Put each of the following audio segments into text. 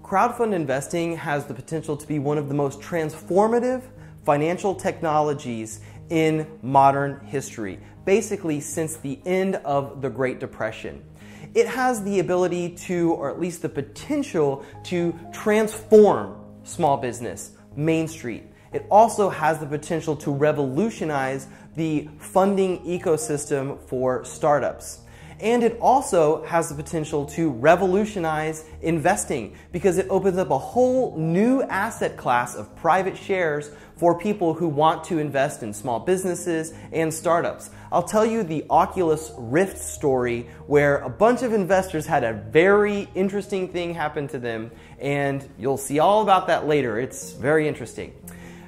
crowdfund investing has the potential to be one of the most transformative financial technologies in modern history, basically since the end of the Great Depression. It has the ability to, or at least the potential to, transform small business, Main Street. It also has the potential to revolutionize the funding ecosystem for startups. And it also has the potential to revolutionize investing because it opens up a whole new asset class of private shares for people who want to invest in small businesses and startups. I'll tell you the Oculus Rift story where a bunch of investors had a very interesting thing happen to them, and you'll see all about that later. It's very interesting.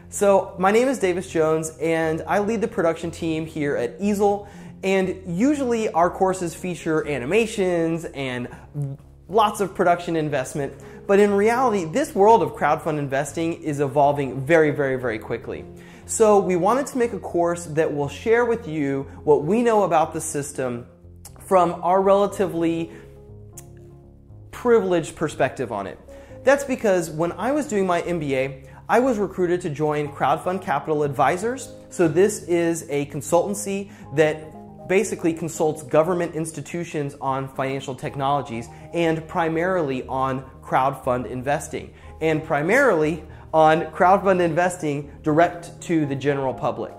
So my name is Davis Jones, and I lead the production team here at Easel. And usually our courses feature animations and lots of production investment, but in reality, this world of crowdfund investing is evolving very, very, very quickly. So we wanted to make a course that will share with you what we know about the system from our relatively privileged perspective on it. That's because when I was doing my MBA, I was recruited to join Crowdfund Capital Advisors. So this is a consultancy that basically consults government institutions on financial technologies and primarily on crowdfund investing, and primarily on crowdfund investing direct to the general public.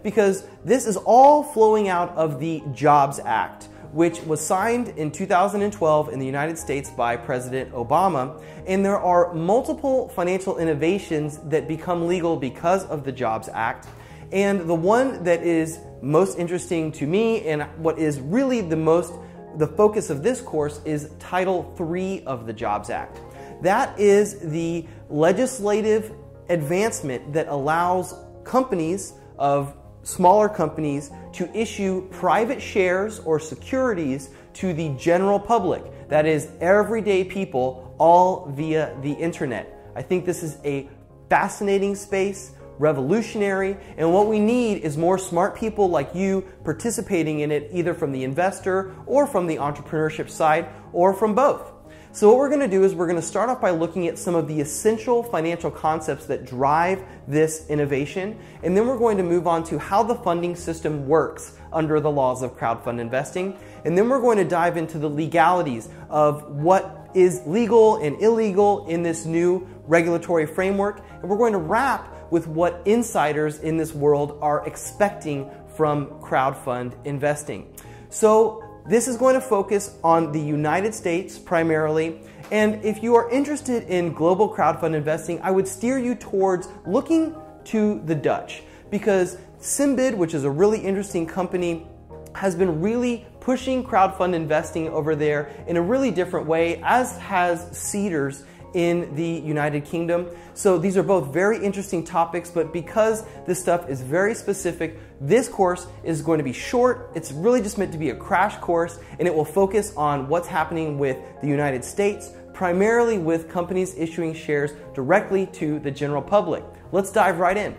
Because this is all flowing out of the Jobs Act, which was signed in 2012 in the United States by President Obama, and there are multiple financial innovations that become legal because of the Jobs Act. And the one that is most interesting to me and what is really the focus of this course is Title III of the Jobs Act. That is the legislative advancement that allows companies of smaller companies to issue private shares or securities to the general public. That is everyday people, all via the internet. I think this is a fascinating space, revolutionary, and what we need is more smart people like you participating in it, either from the investor or from the entrepreneurship side or from both. So what we're going to do is we're going to start off by looking at some of the essential financial concepts that drive this innovation, and then we're going to move on to how the funding system works under the laws of crowdfund investing, and then we're going to dive into the legalities of what is legal and illegal in this new regulatory framework, and we're going to wrap with what insiders in this world are expecting from crowdfund investing. So this is going to focus on the United States primarily, and if you are interested in global crowdfund investing, I would steer you towards looking to the Dutch, because Simbid, which is a really interesting company, has been really pushing crowdfund investing over there in a really different way, as has Seedrs in the United Kingdom. So these are both very interesting topics, but because this stuff is very specific, this course is going to be short. It's really just meant to be a crash course, and it will focus on what's happening with the United States, primarily with companies issuing shares directly to the general public. Let's dive right in.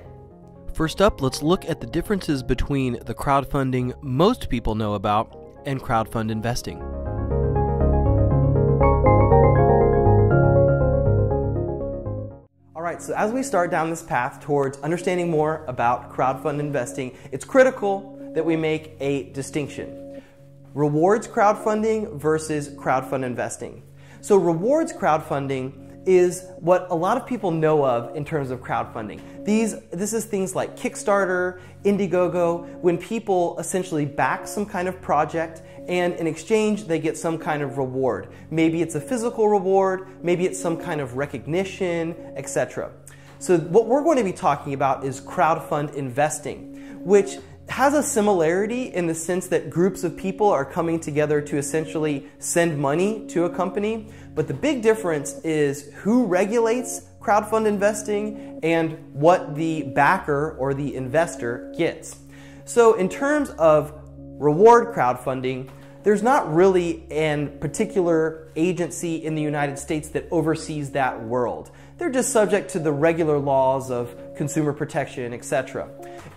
First up, let's look at the differences between the crowdfunding most people know about and crowdfund investing. Alright, so as we start down this path towards understanding more about crowdfund investing, it's critical that we make a distinction. Rewards crowdfunding versus crowdfund investing. So rewards crowdfunding is what a lot of people know of in terms of crowdfunding. This is things like Kickstarter, Indiegogo, when people essentially back some kind of project and in exchange they get some kind of reward. Maybe it's a physical reward, maybe it's some kind of recognition, etc. So what we're going to be talking about is crowdfund investing, which has a similarity in the sense that groups of people are coming together to essentially send money to a company, but the big difference is who regulates crowdfund investing and what the backer or the investor gets. So in terms of reward crowdfunding, there's not really a particular agency in the United States that oversees that world. They're just subject to the regular laws of consumer protection, etc.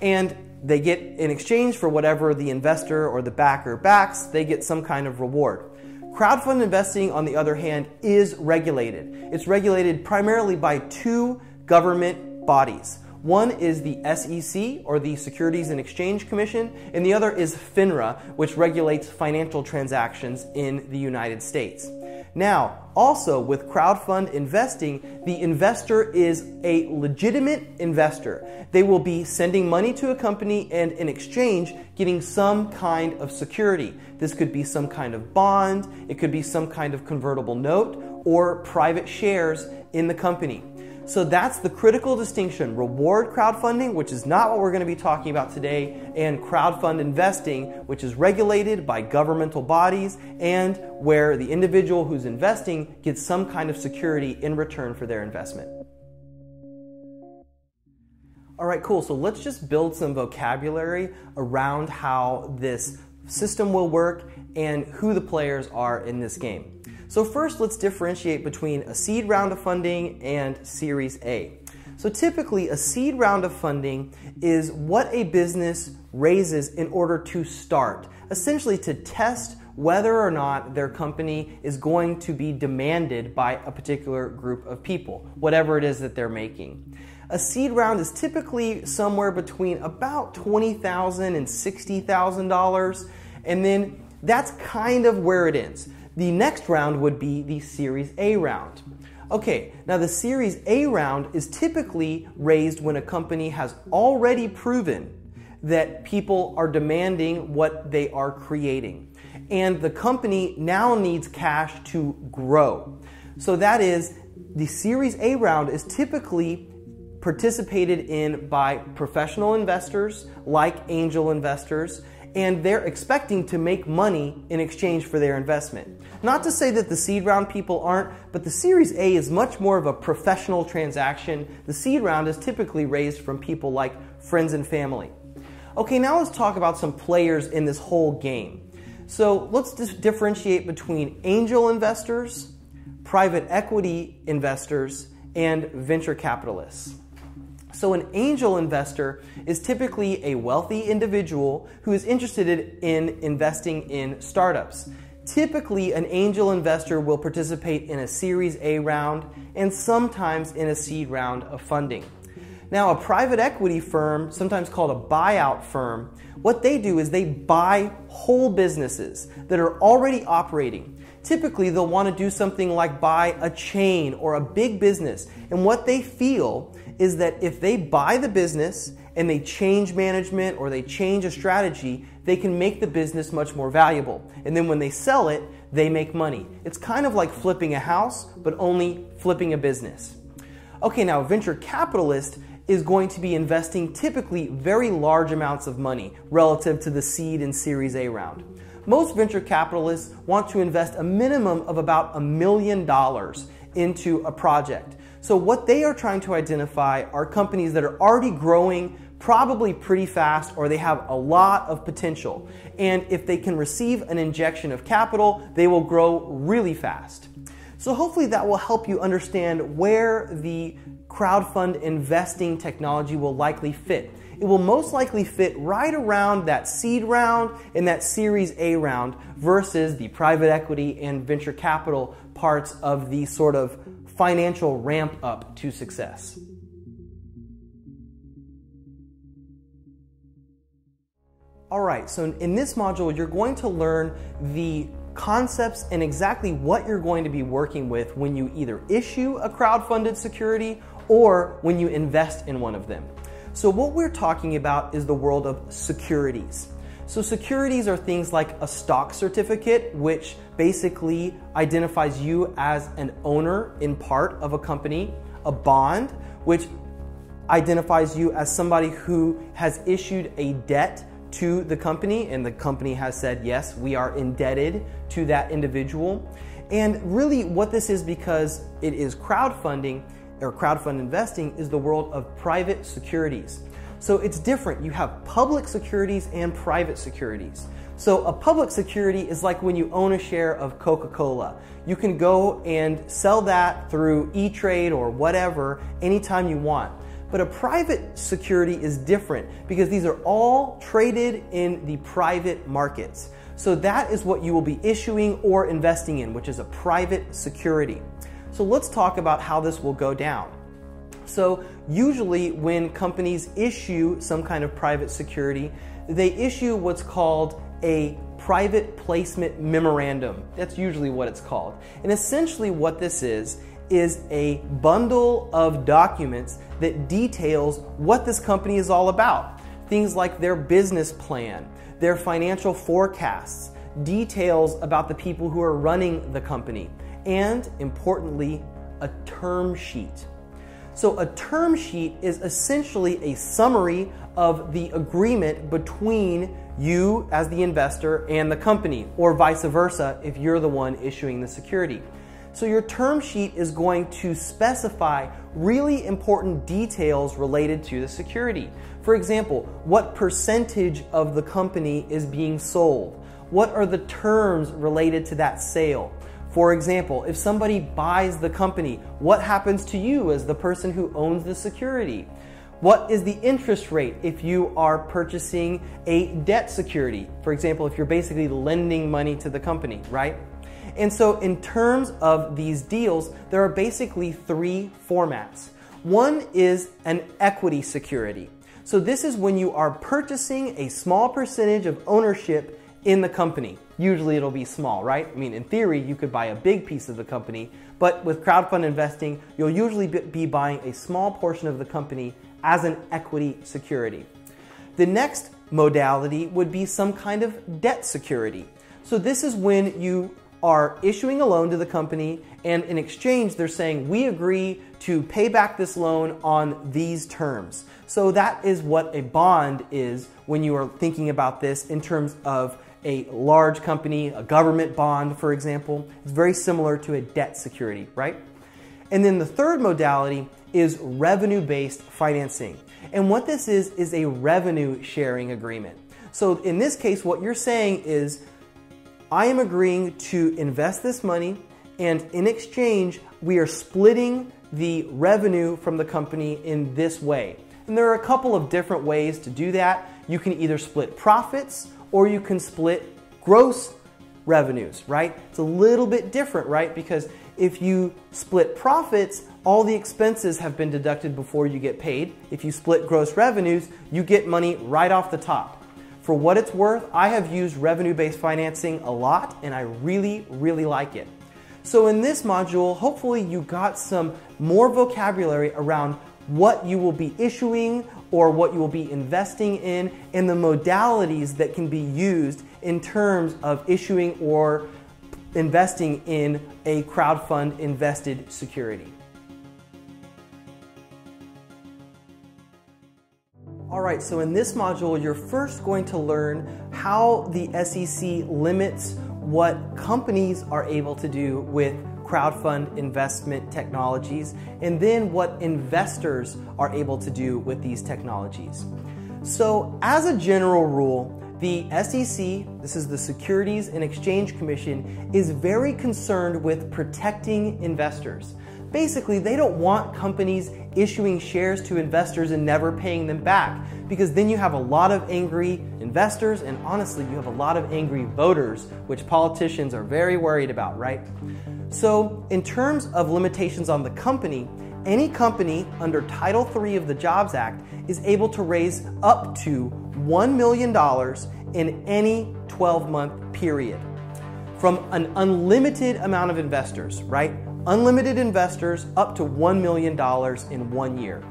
And they get, in exchange for whatever the investor or the backer backs, they get some kind of reward. Crowdfund investing, on the other hand, is regulated. It's regulated primarily by two government bodies. One is the SEC, or the Securities and Exchange Commission, and the other is FINRA, which regulates financial transactions in the United States. Now, also with crowdfund investing, the investor is a legitimate investor. They will be sending money to a company and in exchange getting some kind of security. This could be some kind of bond, it could be some kind of convertible note, or private shares in the company. So that's the critical distinction: reward crowdfunding, which is not what we're going to be talking about today, and crowdfund investing, which is regulated by governmental bodies and where the individual who's investing gets some kind of security in return for their investment. All right, cool. So let's just build some vocabulary around how this system will work and who the players are in this game. So first, let's differentiate between a seed round of funding and Series A. So typically, a seed round of funding is what a business raises in order to start, essentially to test whether or not their company is going to be demanded by a particular group of people, whatever it is that they're making. A seed round is typically somewhere between about $20,000 and $60,000, and then that's kind of where it ends. The next round would be the Series A round. Okay, now the Series A round is typically raised when a company has already proven that people are demanding what they are creating, and the company now needs cash to grow. So that is, the Series A round is typically participated in by professional investors like angel investors, and they're expecting to make money in exchange for their investment. Not to say that the seed round people aren't, but the Series A is much more of a professional transaction. The seed round is typically raised from people like friends and family. Okay, now let's talk about some players in this whole game. So let's just differentiate between angel investors, private equity investors, and venture capitalists. So an angel investor is typically a wealthy individual who is interested in investing in startups. Typically, an angel investor will participate in a Series A round and sometimes in a seed round of funding. Now, a private equity firm, sometimes called a buyout firm, what they do is they buy whole businesses that are already operating. Typically, they'll want to do something like buy a chain or a big business. And what they feel is that if they buy the business and they change management or they change a strategy, they can make the business much more valuable. And then when they sell it, they make money. It's kind of like flipping a house, but only flipping a business. Okay, now a venture capitalist is going to be investing typically very large amounts of money relative to the seed and Series A round. Most venture capitalists want to invest a minimum of about $1 million into a project. So what they are trying to identify are companies that are already growing probably pretty fast, or they have a lot of potential. And if they can receive an injection of capital, they will grow really fast. So hopefully that will help you understand where the crowdfund investing technology will likely fit. It will most likely fit right around that seed round and that Series A round versus the private equity and venture capital parts of the sort of financial ramp up to success. All right, so in this module, you're going to learn the concepts and exactly what you're going to be working with when you either issue a crowdfunded security or when you invest in one of them. So what we're talking about is the world of securities. So securities are things like a stock certificate, which basically identifies you as an owner in part of a company, a bond, which identifies you as somebody who has issued a debt to the company, and the company has said, yes, we are indebted to that individual. And really what this is, because it is crowdfunding or crowdfund investing, is the world of private securities. So it's different. You have public securities and private securities. So a public security is like when you own a share of Coca-Cola. You can go and sell that through E-Trade or whatever anytime you want. But a private security is different because these are all traded in the private markets. So that is what you will be issuing or investing in, which is a private security. So let's talk about how this will go down. So usually when companies issue some kind of private security, they issue what's called a private placement memorandum. That's usually what it's called. And essentially what this is a bundle of documents that details what this company is all about. Things like their business plan, their financial forecasts, details about the people who are running the company, and importantly, a term sheet. So a term sheet is essentially a summary of the agreement between you as the investor and the company, or vice versa if you're the one issuing the security. So your term sheet is going to specify really important details related to the security. For example, what percentage of the company is being sold? What are the terms related to that sale? For example, if somebody buys the company, what happens to you as the person who owns the security? What is the interest rate if you are purchasing a debt security? For example, if you're basically lending money to the company, right? And so in terms of these deals, there are basically three formats. One is an equity security. So this is when you are purchasing a small percentage of ownership in the company. Usually it'll be small, right? I mean, in theory, you could buy a big piece of the company, but with crowdfund investing, you'll usually be buying a small portion of the company as an equity security. The next modality would be some kind of debt security. So this is when you are issuing a loan to the company, and in exchange, they're saying, we agree to pay back this loan on these terms. So that is what a bond is when you are thinking about this in terms of a large company, a government bond, for example. It's very similar to a debt security, right? And then the third modality is revenue-based financing. And what this is a revenue sharing agreement. So in this case, what you're saying is, I am agreeing to invest this money, and in exchange, we are splitting the revenue from the company in this way. And there are a couple of different ways to do that. You can either split profits or you can split gross revenues, right? It's a little bit different, right? Because if you split profits, all the expenses have been deducted before you get paid. If you split gross revenues, you get money right off the top. For what it's worth, I have used revenue-based financing a lot, and I really, really like it. So in this module, hopefully you got some more vocabulary around what you will be issuing or what you will be investing in, and the modalities that can be used in terms of issuing or investing in a crowdfund invested security. Alright, so in this module, you're first going to learn how the SEC limits what companies are able to do with crowdfund investment technologies, and then what investors are able to do with these technologies. So as a general rule, the SEC, this is the Securities and Exchange Commission, is very concerned with protecting investors. Basically, they don't want companies issuing shares to investors and never paying them back, because then you have a lot of angry investors, and honestly, you have a lot of angry voters, which politicians are very worried about, right? So in terms of limitations on the company, any company under Title III of the Jobs Act is able to raise up to $1 million in any 12-month period from an unlimited amount of investors, right? Unlimited investors up to $1 million in 1 year.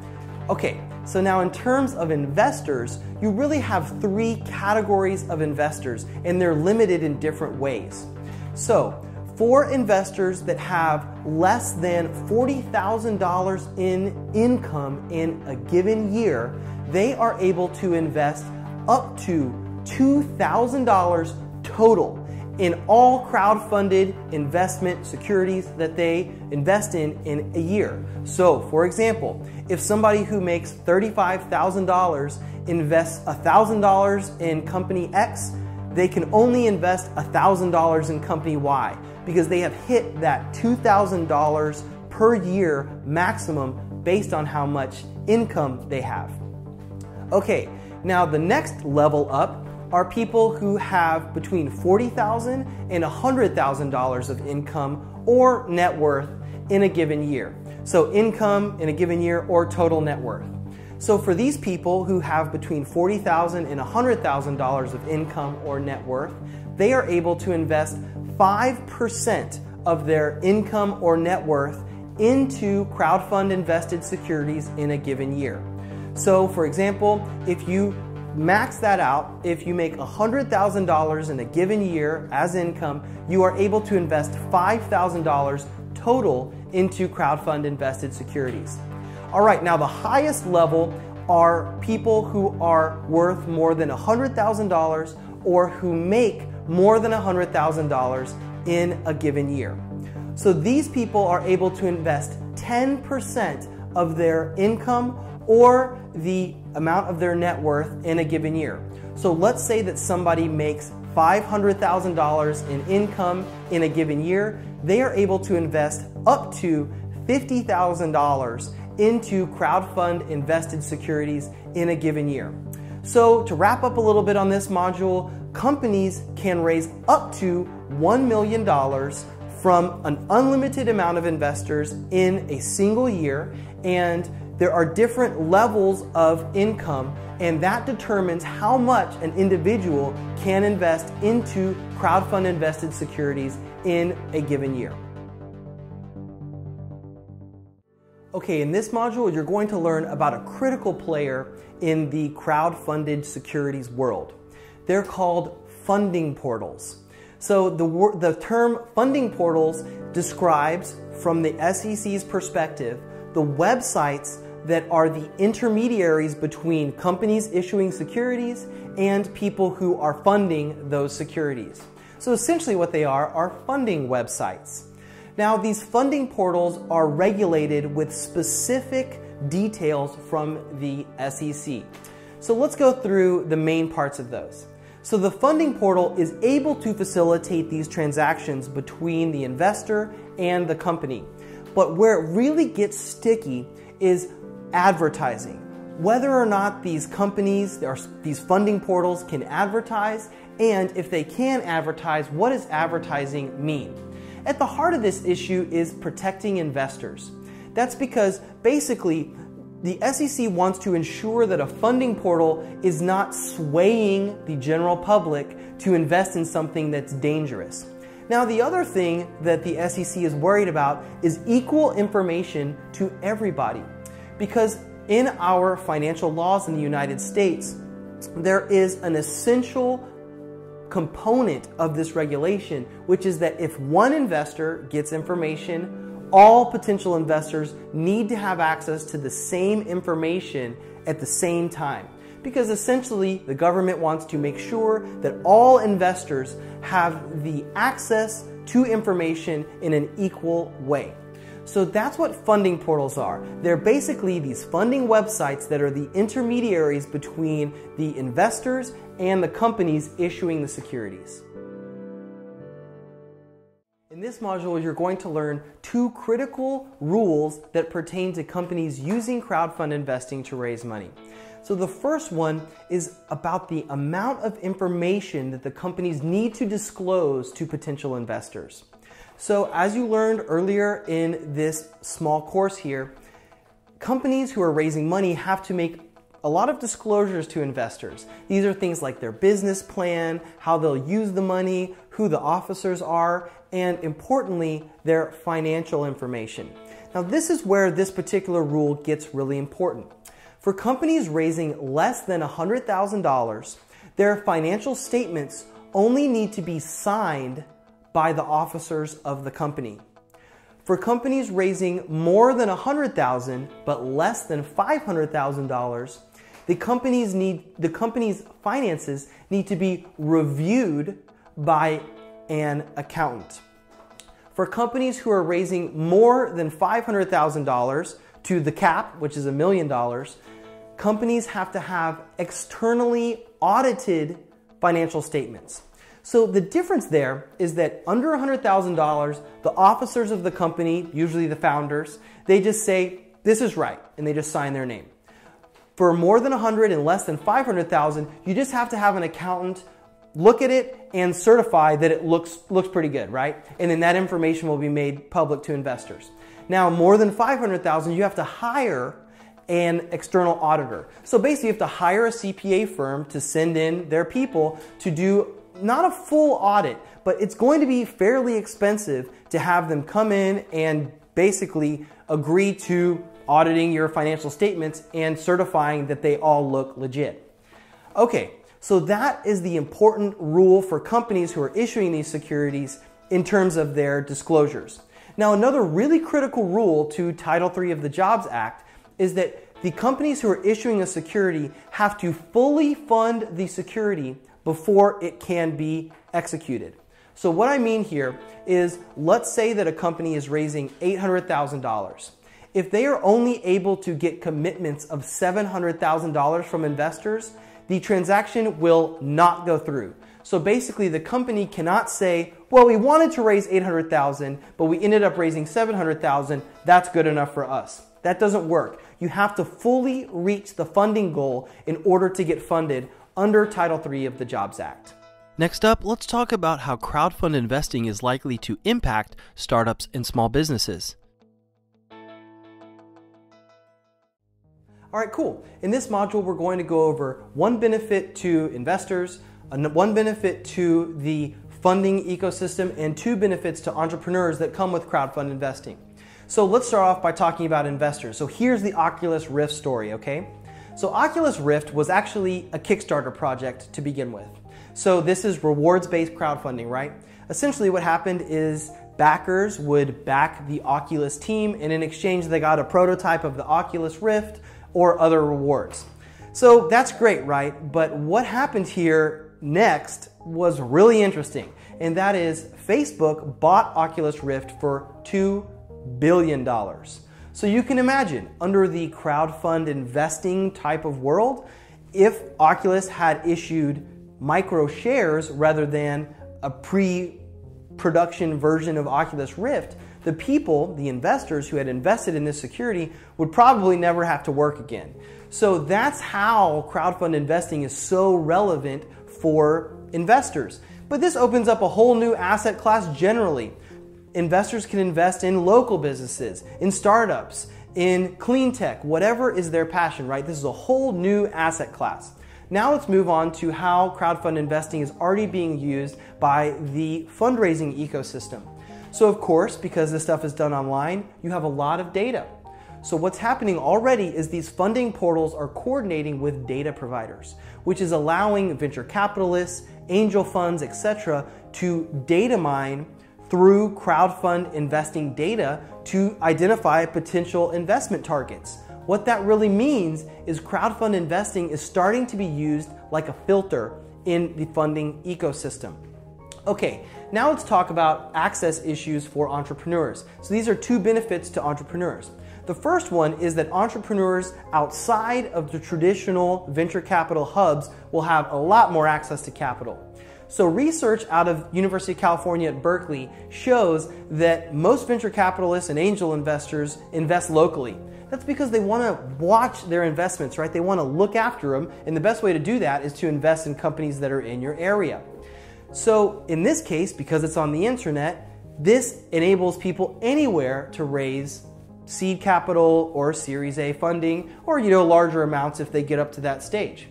Okay, so now in terms of investors, you really have three categories of investors, and they're limited in different ways. So for investors that have less than $40,000 in income in a given year, they are able to invest up to $2,000 total in all crowdfunded investment securities that they invest in a year. So, for example, if somebody who makes $35,000 invests $1,000 in company X, they can only invest $1,000 in company Y because they have hit that $2,000 per year maximum based on how much income they have. Okay, now the next level up are people who have between $40,000 and $100,000 of income or net worth in a given year. So income in a given year or total net worth. So for these people who have between $40,000 and $100,000 of income or net worth, they are able to invest 5% of their income or net worth into crowdfund invested securities in a given year. So for example, if you max that out, if you make $100,000 in a given year as income, you are able to invest $5,000 total into crowdfund invested securities. All right, now the highest level are people who are worth more than $100,000 or who make more than $100,000 in a given year. So these people are able to invest 10% of their income or the amount of their net worth in a given year. So let's say that somebody makes $500,000 in income in a given year. They are able to invest up to $50,000 into crowdfund invested securities in a given year. So to wrap up a little bit on this module, companies can raise up to $1 million from an unlimited amount of investors in a single year, and there are different levels of income, and that determines how much an individual can invest into crowdfund invested securities in a given year. Okay, in this module, you're going to learn about a critical player in the crowdfunded securities world. They're called funding portals. So the term funding portals describes, from the SEC's perspective, the websites that are the intermediaries between companies issuing securities and people who are funding those securities. So essentially what they are funding websites. Now, these funding portals are regulated with specific details from the SEC. So let's go through the main parts of those. So the funding portal is able to facilitate these transactions between the investor and the company. But where it really gets sticky is advertising. Whether or not these companies, these funding portals can advertise, and if they can advertise, what does advertising mean? At the heart of this issue is protecting investors. That's because basically the SEC wants to ensure that a funding portal is not swaying the general public to invest in something that's dangerous. Now, the other thing that the SEC is worried about is equal information to everybody. Because in our financial laws in the United States, there is an essential component of this regulation, which is that if one investor gets information, all potential investors need to have access to the same information at the same time. Because essentially, the government wants to make sure that all investors have the access to information in an equal way. So that's what funding portals are. They're basically these funding websites that are the intermediaries between the investors and the companies issuing the securities. In this module, you're going to learn two critical rules that pertain to companies using crowdfund investing to raise money. So the first one is about the amount of information that the companies need to disclose to potential investors. So as you learned earlier in this small course here, companies who are raising money have to make a lot of disclosures to investors. These are things like their business plan, how they'll use the money, who the officers are, and importantly, their financial information. Now, this is where this particular rule gets really important. For companies raising less than $100,000, their financial statements only need to be signed by the officers of the company. For companies raising more than $100,000 but less than $500,000, the company's finances need to be reviewed by an accountant. For companies who are raising more than $500,000 to the cap, which is $1 million, companies have to have externally audited financial statements. So the difference there is that under $100,000, the officers of the company, usually the founders, they just say, this is right, and they just sign their name. For more than 100 and less than 500,000, you just have to have an accountant look at it and certify that it looks pretty good, right? And then that information will be made public to investors. Now, more than $500,000, you have to hire an external auditor. So basically, you have to hire a CPA firm to send in their people to do not a full audit, but it's going to be fairly expensive to have them come in and basically agree to auditing your financial statements and certifying that they all look legit. Okay, so that is the important rule for companies who are issuing these securities in terms of their disclosures. Now, another really critical rule to Title III of the Jobs Act is that the companies who are issuing a security have to fully fund the security before it can be executed. So what I mean here is, let's say that a company is raising $800,000. If they are only able to get commitments of $700,000 from investors, the transaction will not go through. So basically, the company cannot say, well, we wanted to raise $800,000, but we ended up raising $700,000. That's good enough for us. That doesn't work. You have to fully reach the funding goal in order to get funded under Title III of the Jobs Act. Next up, let's talk about how crowdfund investing is likely to impact startups and small businesses. All right, cool. In this module, we're going to go over one benefit to investors, one benefit to the funding ecosystem, and two benefits to entrepreneurs that come with crowdfund investing. So let's start off by talking about investors. So here's the Oculus Rift story, okay? So Oculus Rift was actually a Kickstarter project to begin with. So this is rewards-based crowdfunding, right? Essentially what happened is backers would back the Oculus team, and in exchange they got a prototype of the Oculus Rift or other rewards. So that's great, right? But what happened here next was really interesting, and that is Facebook bought Oculus Rift for $2 billion. So you can imagine, under the crowdfund investing type of world, if Oculus had issued micro shares rather than a pre-production version of Oculus Rift, the people, the investors who had invested in this security, would probably never have to work again. So that's how crowdfund investing is so relevant for investors. But this opens up a whole new asset class generally. Investors can invest in local businesses, in startups, in clean tech, whatever is their passion, right? This is a whole new asset class. Now let's move on to how crowdfund investing is already being used by the fundraising ecosystem. So of course, because this stuff is done online, you have a lot of data. So what's happening already is these funding portals are coordinating with data providers, which is allowing venture capitalists, angel funds, etc. to data mine through crowdfund investing data to identify potential investment targets. What that really means is crowdfund investing is starting to be used like a filter in the funding ecosystem. Okay, now let's talk about access issues for entrepreneurs. So these are two benefits to entrepreneurs. The first one is that entrepreneurs outside of the traditional venture capital hubs will have a lot more access to capital. So research out of University of California at Berkeley shows that most venture capitalists and angel investors invest locally. That's because they want to watch their investments, right? They want to look after them, and the best way to do that is to invest in companies that are in your area. So in this case, because it's on the internet, this enables people anywhere to raise seed capital or Series A funding, or larger amounts if they get up to that stage.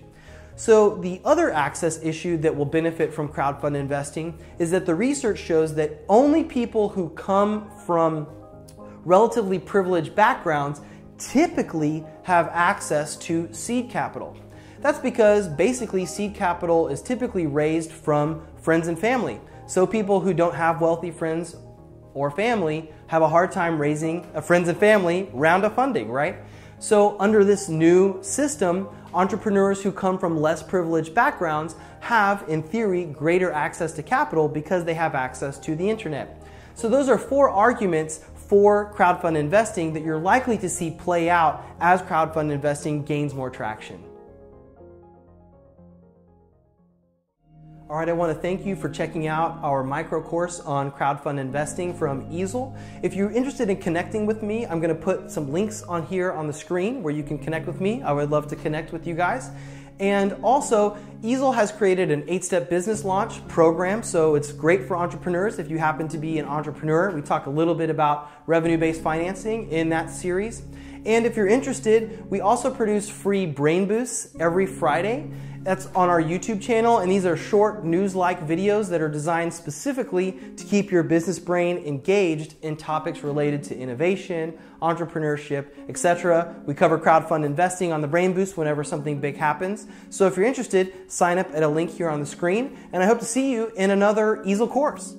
So the other access issue that will benefit from crowdfund investing is that the research shows that only people who come from relatively privileged backgrounds typically have access to seed capital. That's because basically seed capital is typically raised from friends and family. So people who don't have wealthy friends or family have a hard time raising a friends and family round of funding, right? So under this new system, entrepreneurs who come from less privileged backgrounds have, in theory, greater access to capital because they have access to the internet. So those are four arguments for crowdfund investing that you're likely to see play out as crowdfund investing gains more traction. All right, I want to thank you for checking out our micro course on crowdfund investing from Easel. If you're interested in connecting with me, I'm going to put some links on here on the screen where you can connect with me. I would love to connect with you guys. And also, Easel has created an 8-step business launch program, so it's great for entrepreneurs if you happen to be an entrepreneur. We talk a little bit about revenue-based financing in that series. And if you're interested, we also produce free brain boosts every Friday. That's on our YouTube channel, and these are short news-like videos that are designed specifically to keep your business brain engaged in topics related to innovation, entrepreneurship, etc. We cover crowdfund investing on the Brain Boost whenever something big happens. So if you're interested, sign up at a link here on the screen, and I hope to see you in another Easel course.